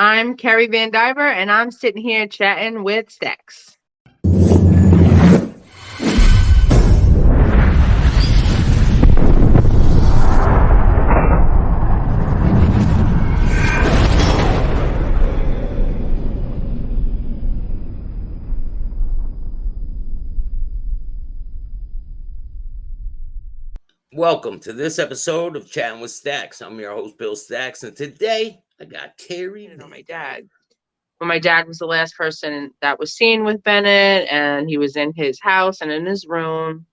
I'm Keri Vandiver, and I'm sitting here chatting with Staxx. Welcome to this episode of Chatting with Staxx. I'm your host, Bill Staxx, and today I got Keri On my Vandiver. dad. Well, my dad was the last person that was seen with Bennett, and he was in his house and in his room,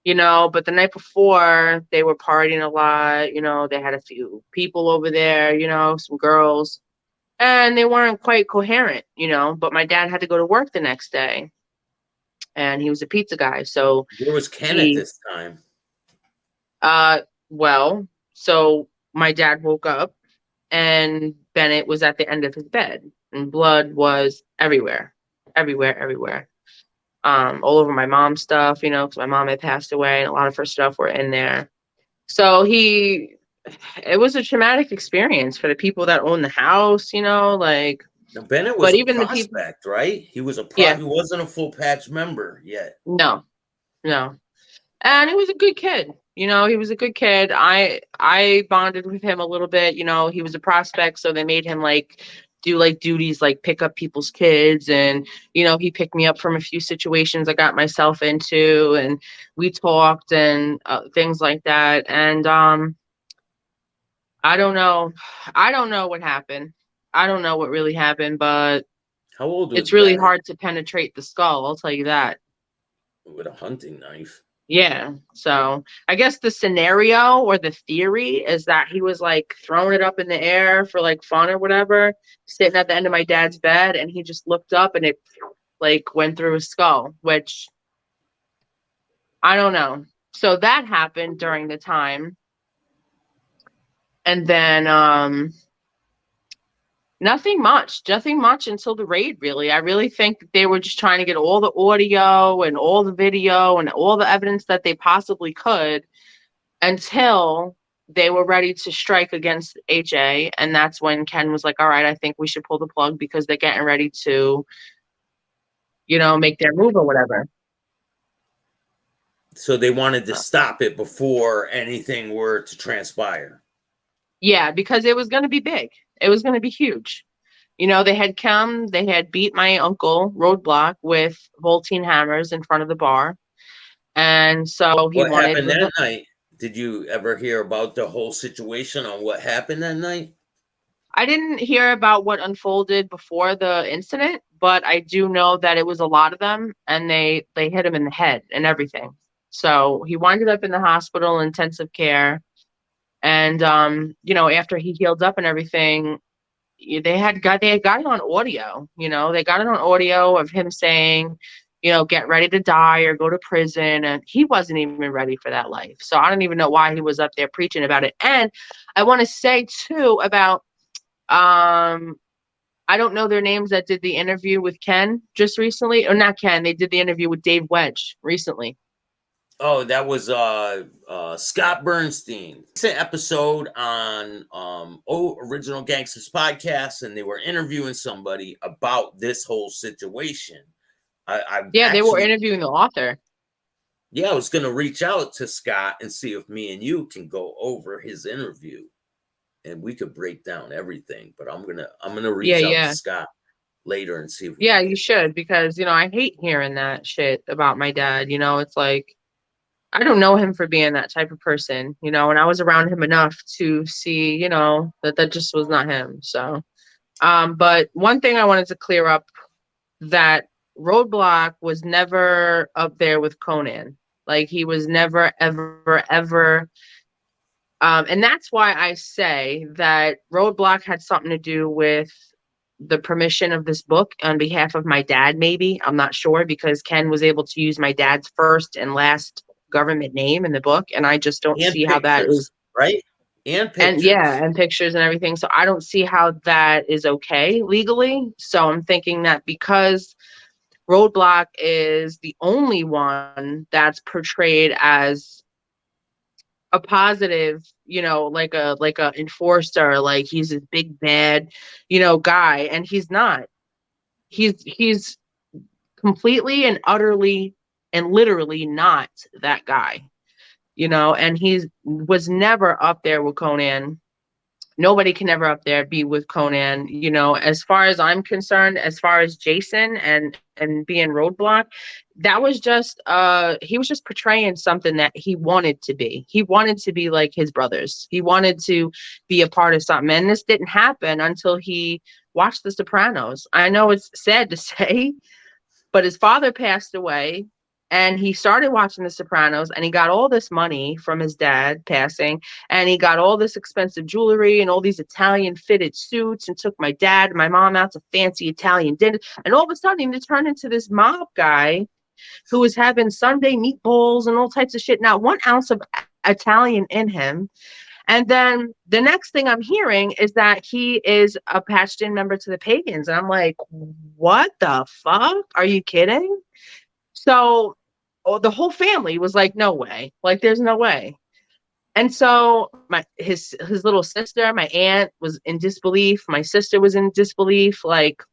but the night before they were partying a lot, they had a few people over there, some girls, and they weren't quite coherent, but my dad had to go to work the next day, and he was a pizza guy, so Where was Ken at he, this time? well, so my dad woke up and Bennett was at the end of his bed and blood was everywhere, everywhere, everywhere. All over my mom's stuff, because my mom had passed away and a lot of her stuff were in there. So it was a traumatic experience for the people that own the house, Now, Bennett was but a even the people, prospect, right? He was yeah, he wasn't a full patch member yet. no, no. And he was a good kid. He was a good kid. I bonded with him a little bit. He was a prospect, so they made him do duties like pick up people's kids, and he picked me up from a few situations I got myself into, and we talked and things like that. And I don't know. I don't know what happened. I don't know what really happened, but How old was it's really Bennett? hard to penetrate the skull. I'll tell you that. With a hunting knife. Yeah. So I guess the scenario or the theory is that he was throwing it up in the air for fun or whatever, sitting at the end of my dad's bed, and he just looked up and it went through his skull, which I don't know. So that happened during the time. And then nothing much until the raid, really. I really think that they were just trying to get all the audio and all the video and all the evidence that they possibly could until they were ready to strike against HA. And that's when Ken was like, all right, I think we should pull the plug because they're getting ready to, make their move or whatever. So they wanted to stop it before anything were to transpire. Yeah, because it was going to be big. It was going to be huge. They had beat my uncle Roadblock with Voltine hammers in front of the bar. And so he What wanted happened that night? Did you ever hear about the whole situation on what happened that night? I didn't hear about what unfolded before the incident, but I do know that it was a lot of them, and they hit him in the head and everything. So he winded up in the hospital, intensive care, and after he healed up and everything, they had got it on audio. They got it on audio of him saying, get ready to die or go to prison, and he wasn't even ready for that life. So I don't even know why he was up there preaching about it. And I want to say too about I don't know their names that did the interview with Ken just recently, or not Ken. They did the interview with Dave Wedge recently. Oh, that was Scott Bernstein. It's an episode on Original Gangsters podcast, and they were interviewing somebody about this whole situation. They were interviewing the author. Yeah, I was gonna reach out to Scott and see if me and you can go over his interview, and we could break down everything. But I'm gonna reach out to Scott later and see if we you should, because I hate hearing that shit about my dad. It's like, I don't know him for being that type of person, and I was around him enough to see, that just was not him. So, but one thing I wanted to clear up, that Roadblock was never up there with Conan. He was never, ever, ever. And that's why I say that Roadblock had something to do with the permission of this book on behalf of my dad, maybe. I'm not sure, because Ken was able to use my dad's first and last government name in the book, and I just don't see how that is right. And pictures. And pictures and everything. So I don't see how that is okay legally. So I'm thinking that because Roadblock is the only one that's portrayed as a positive, like a enforcer, like he's this big bad, guy, and he's not. He's completely and utterly and literally not that guy, and he was never up there with Conan. Nobody can ever up there be with Conan, as far as I'm concerned. As far as Jason and being Roadblock, that was just he was just portraying something that he wanted to be like his brothers. He wanted to be a part of something, and this didn't happen until he watched The Sopranos. I know it's sad to say, but his father passed away, and he started watching The Sopranos, and he got all this money from his dad passing, and he got all this expensive jewelry and all these Italian fitted suits, and took my dad and my mom out to fancy Italian dinner. And all of a sudden, he turned into this mob guy who was having Sunday meatballs and all types of shit. Not 1 ounce of Italian in him. And then the next thing I'm hearing is that he is a patched in member to the Pagans. And I'm like, what the fuck? Are you kidding? So the whole family was like, no way. Like, there's no way. And so his little sister, my aunt, was in disbelief. My sister was in disbelief. Like,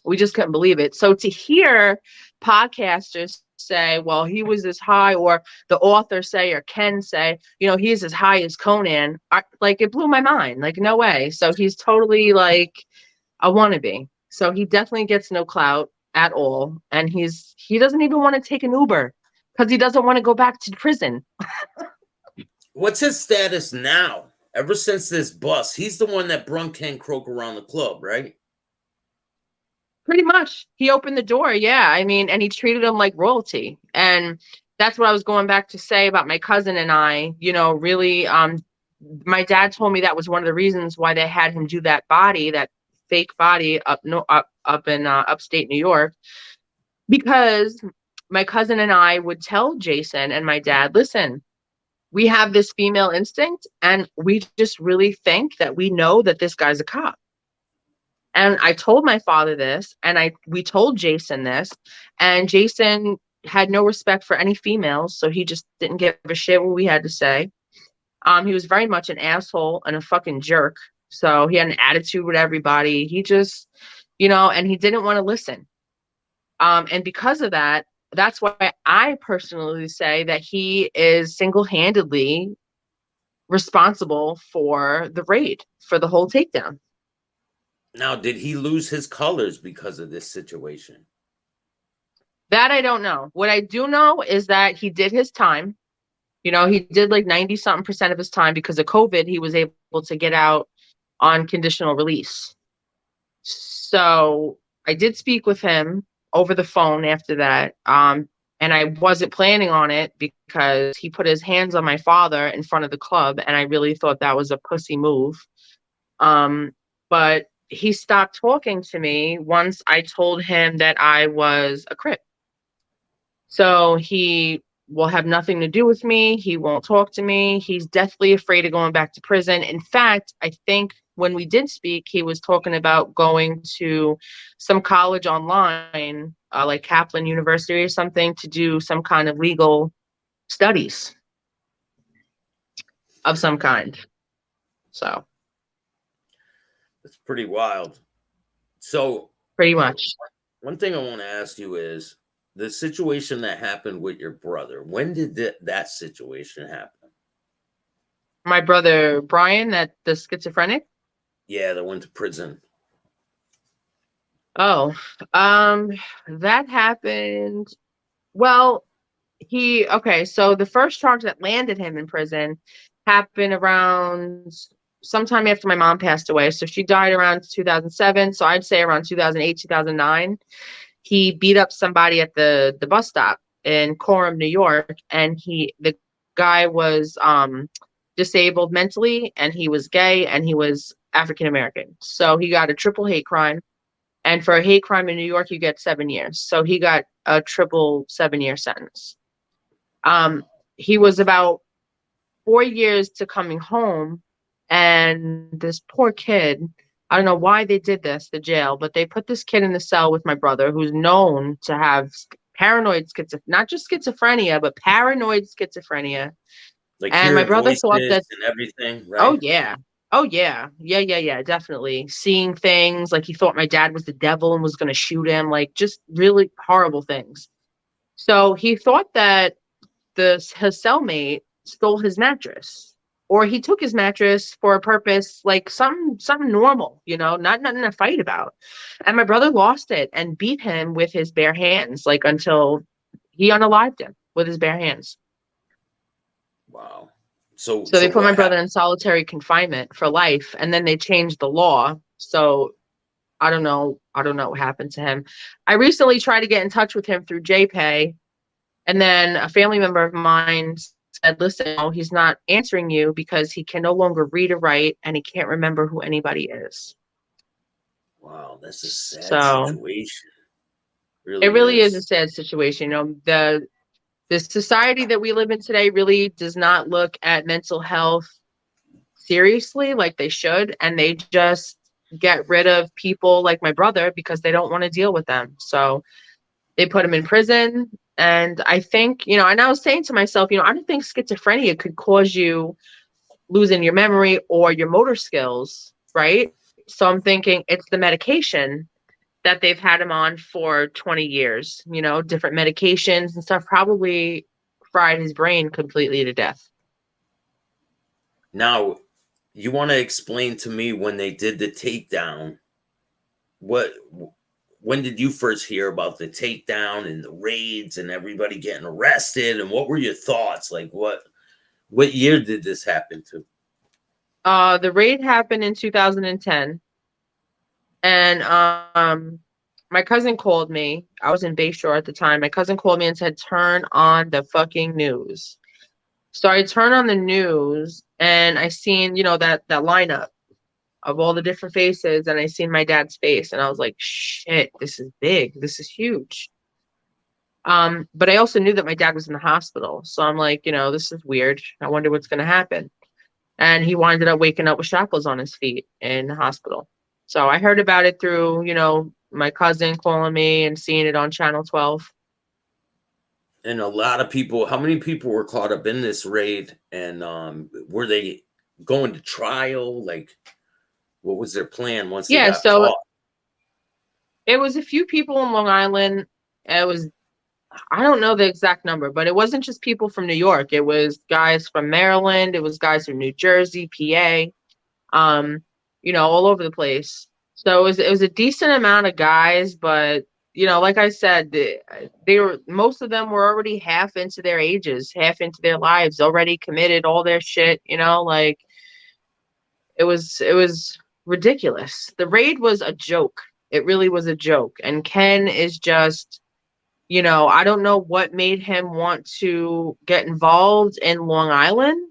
we just couldn't believe it. So to hear podcasters say, well, he was as high, or the author say, or Ken say, he's as high as Conan, like, it blew my mind. Like, no way. So he's totally like a wannabe. So he definitely gets no clout at all. And he doesn't even want to take an Uber because he doesn't want to go back to prison. What's his status now? Ever since this bust, he's the one that brung Ken Croaker around the club, right? Pretty much. He opened the door, yeah. I mean, and he treated him like royalty. And that's what I was going back to say about my cousin and I, really, my dad told me that was one of the reasons why they had him do that fake body up in upstate New York, because my cousin and I would tell Jason and my dad, listen, we have this female instinct, and we just really think that we know that this guy's a cop. And I told my father this, and we told Jason this, and Jason had no respect for any females, so he just didn't give a shit what we had to say. He was very much an asshole and a fucking jerk. So he had an attitude with everybody. He just, and he didn't want to listen. And because of that, that's why I personally say that he is single-handedly responsible for the raid, for the whole takedown. Now, did he lose his colors because of this situation? That I don't know. What I do know is that he did his time. He did like 90-something% of his time. Because of COVID, he was able to get out on conditional release. So I did speak with him over the phone after that. And I wasn't planning on it because he put his hands on my father in front of the club, and I really thought that was a pussy move. But he stopped talking to me once I told him that I was a Crip. So he will have nothing to do with me. He won't talk to me. He's deathly afraid of going back to prison. In fact, I think when we did speak, he was talking about going to some college online, like Kaplan University or something, to do some kind of legal studies of some kind. So it's pretty wild. So pretty much. One thing I want to ask you is the situation that happened with your brother. When did that situation happen? My brother Brian, the schizophrenic. Yeah, that went to prison. Oh, that happened. Well, so the first charge that landed him in prison happened around sometime after my mom passed away. So she died around 2007. So I'd say around 2008, 2009. He beat up somebody at the bus stop in Coram, New York, and the guy was disabled mentally, and he was gay, and he was African American. So he got a triple hate crime. And for a hate crime in New York, you get 7 years. So he got a triple 7-year sentence. He was about 4 years to coming home, and this poor kid, I don't know why they did this, the jail, but they put this kid in the cell with my brother, who's known to have paranoid schizophrenia, not just schizophrenia, but paranoid schizophrenia. Like And my hearing brother thought voices that, and everything, oh right? yeah. Oh yeah. Yeah, definitely. Seeing things like he thought my dad was the devil and was going to shoot him, like just really horrible things. So he thought that his cellmate stole his mattress, or he took his mattress for a purpose, like something normal, not nothing to fight about. And my brother lost it and beat him with his bare hands, like until he unalived him with his bare hands. Wow. So So they so put my what brother happened? in solitary confinement for life, and then they changed the law. So I don't know. I don't know what happened to him. I recently tried to get in touch with him through JPay, and then a family member of mine said, listen, no, he's not answering you because he can no longer read or write and he can't remember who anybody is. Wow, that's a sad So situation. it Really really is a is. sad situation. The society that we live in today really does not look at mental health seriously like they should, and they just get rid of people like my brother because they don't want to deal with them. So they put him in prison. And I think, and I was saying to myself, I don't think schizophrenia could cause you losing your memory or your motor skills, right? So I'm thinking it's the medication that they've had him on for 20 years, different medications and stuff probably fried his brain completely to death. Now, you want to explain to me when they did the takedown, what when did you first hear about the takedown and the raids and everybody getting arrested, and what were your thoughts? Like what year did this happen to? The raid happened in 2010, and my cousin called me. I was in Bayshore at the time. My cousin called me and said, "Turn on the fucking news." So I turned on the news and I seen, that lineup of all the different faces, and I seen my dad's face, and I was like, "Shit, this is big. This is huge." But I also knew that my dad was in the hospital, so I'm like, this is weird. I wonder what's gonna happen. And he winded up waking up with shackles on his feet in the hospital. So I heard about it through, my cousin calling me and seeing it on Channel 12. And a lot of people, how many people were caught up in this raid, and were they going to trial? Like, what was their plan once they Yeah, got so caught? it was a few people in Long Island. It was, I don't know the exact number, but it wasn't just people from New York. It was guys from Maryland. It was guys from New Jersey, PA, all over the place. So it was a decent amount of guys, but like I said, they were, most of them were already half into their ages, half into their lives, already committed all their shit. Like it was ridiculous. The raid was a joke. It really was a joke. And Ken is just, I don't know what made him want to get involved in Long Island.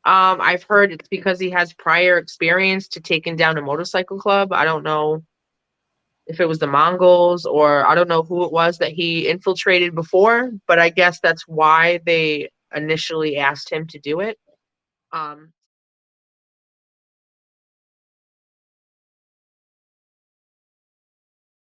I've heard it's because he has prior experience to taking down a motorcycle club. I don't know if it was the Mongols, or I don't know who it was that he infiltrated before, but I guess that's why they initially asked him to do it.